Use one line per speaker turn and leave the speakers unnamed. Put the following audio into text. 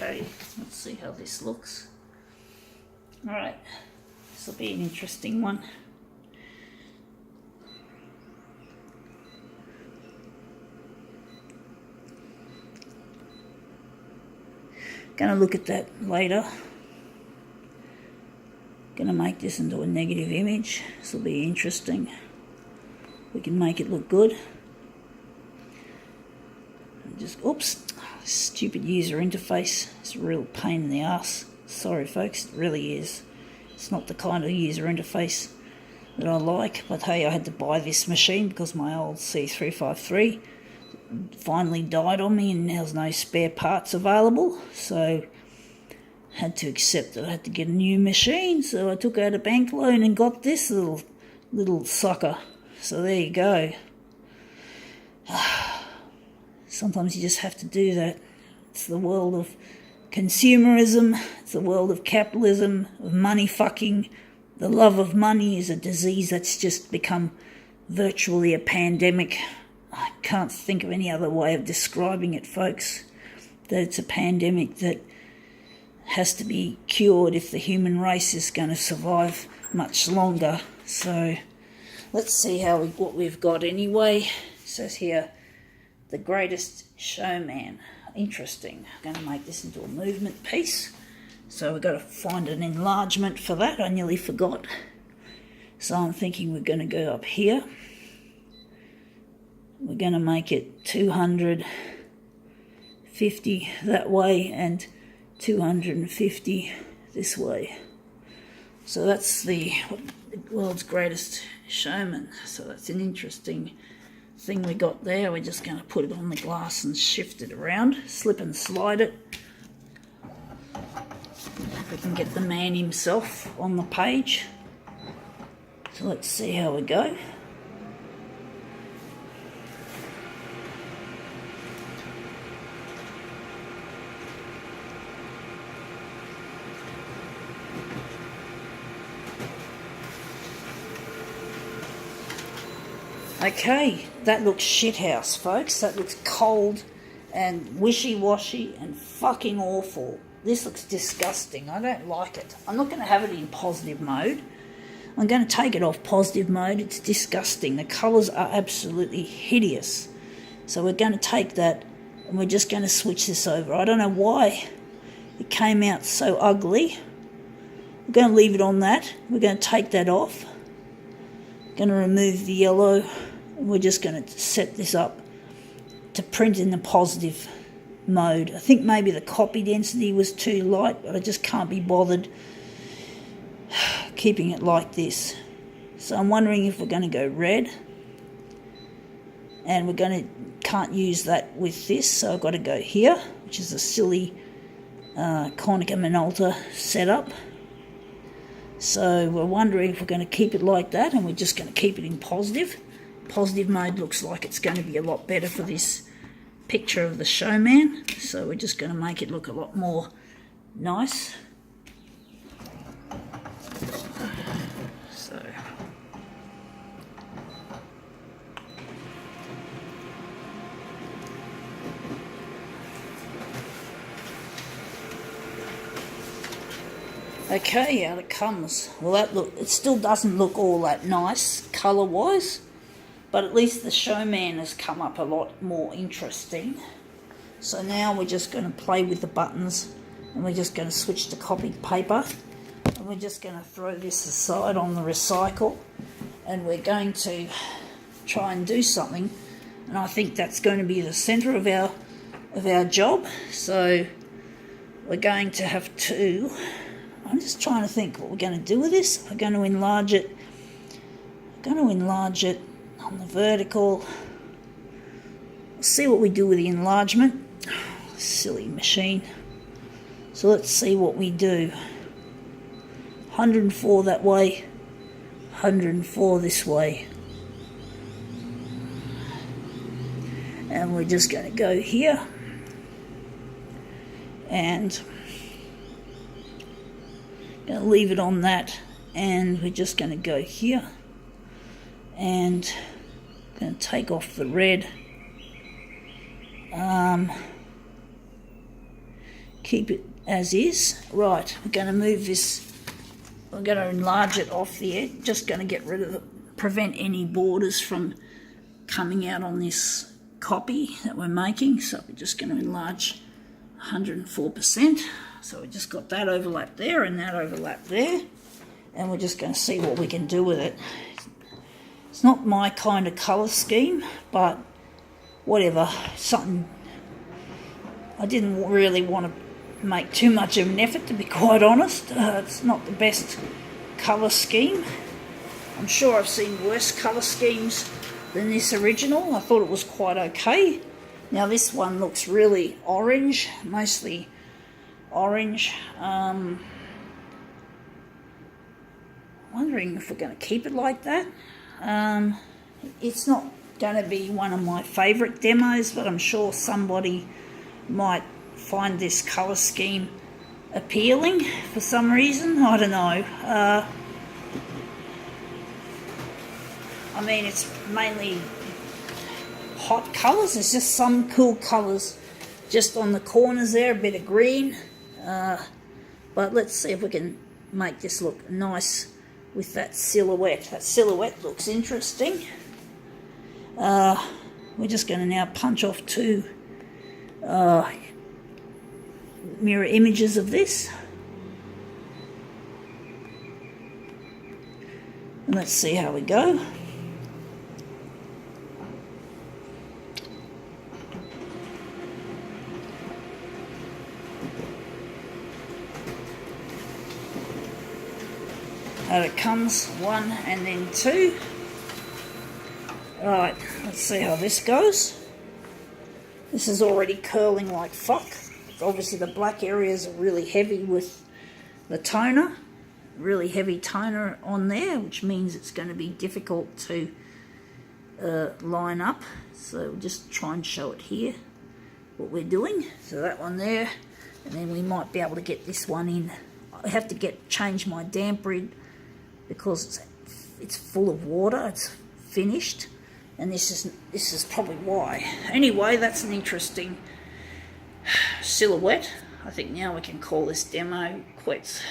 Okay, let's see how this looks. Alright, this will be an interesting one. Gonna look at that later. Gonna make this into a negative image. This will be interesting. We can make it look good. Just, oops, stupid user interface. It's a real pain in the ass. Sorry folks, it really is. It's not the kind of user interface that I like, but hey, I had to buy this machine because my old C353 finally died on me and there's no spare parts available, so had to accept that I had to get a new machine. So I took out a bank loan and got this little sucker. So there you go. Sometimes you just have to do that. It's the world of consumerism, it's the world of capitalism, of money fucking. The love of money is a disease that's just become virtually a pandemic. I can't think of any other way of describing it, folks. That it's a pandemic that has to be cured if the human race is going to survive much longer. So let's see what we've got anyway. It says here, The Greatest Showman. Interesting. I'm going to make this into a movement piece. So we've got to find an enlargement for that. I nearly forgot. So I'm thinking we're going to go up here. We're going to make it 250 that way and 250 this way. So that's the world's greatest showman. So that's an interesting thing we got there. We're just going to put it on the glass and shift it around, slip and slide it. If we can get the man himself on the page. So let's see how we go. Okay, that looks shithouse, folks. That looks cold and wishy-washy and fucking awful. This looks disgusting. I don't like it. I'm not going to have it in positive mode. I'm going to take it off positive mode. It's disgusting. The colours are absolutely hideous. So we're going to take that and we're just going to switch this over. I don't know why it came out so ugly. We're going to leave it on that. We're going to take that off. Going to remove the yellow. And we're just going to set this up to print in the positive mode. I think maybe the copy density was too light, but I just can't be bothered keeping it like this. So I'm wondering if we're going to go red, and can't use that with this, so I've got to go here, which is a silly Konica Minolta setup. So we're wondering if we're going to keep it like that, and we're just going to keep it in positive. Positive mode looks like it's going to be a lot better for this picture of the showman. So we're just going to make it look a lot more nice. So okay, out it comes. Well, it still doesn't look all that nice colour-wise, but at least the showman has come up a lot more interesting. So now we're just going to play with the buttons, and we're just going to switch to copied paper, and we're just going to throw this aside on the recycle, and we're going to try and do something, and I think that's going to be the centre of our job. So we're going to have to, I'm just trying to think what we're going to do with this. We're going to enlarge it. On the vertical. Let's see what we do with the enlargement. Silly machine. So let's see what we do. 104 that way, 104 this way. And we're just going to go here. And going to leave it on that. And we're just going to go here. And going to take off the red. keep it as is. Right, we're going to move this, we're going to enlarge it off the edge, just going to get rid of it, prevent any borders from coming out on this copy that we're making. So we're just going to enlarge 104%. So we just got that overlap there and that overlap there, and we're just going to see what we can do with it. It's not my kind of colour scheme, but whatever, something. I didn't really want to make too much of an effort, to be quite honest. It's not the best colour scheme. I'm sure I've seen worse colour schemes than this original. I thought it was quite okay. Now this one looks really orange, mostly orange. Wondering if we're going to keep it like that. It's not going to be one of my favourite demos, but I'm sure somebody might find this colour scheme appealing for some reason. I don't know. I mean, it's mainly hot colours. There's just some cool colours just on the corners there, a bit of green. But let's see if we can make this look nice with that silhouette. That silhouette looks interesting. We're just going to now punch off two mirror images of this. And let's see how we go. Out it comes, one and then two. Right, let's see how this goes. This is already curling like fuck. Obviously the black areas are really heavy with the toner. Really heavy toner on there, which means it's going to be difficult to line up. So we'll just try and show it here, what we're doing. So that one there, and then we might be able to get this one in. I have to change my damp rig because it's full of water. It's finished, and this is probably why. Anyway, that's an interesting silhouette. I think now we can call this demo quits.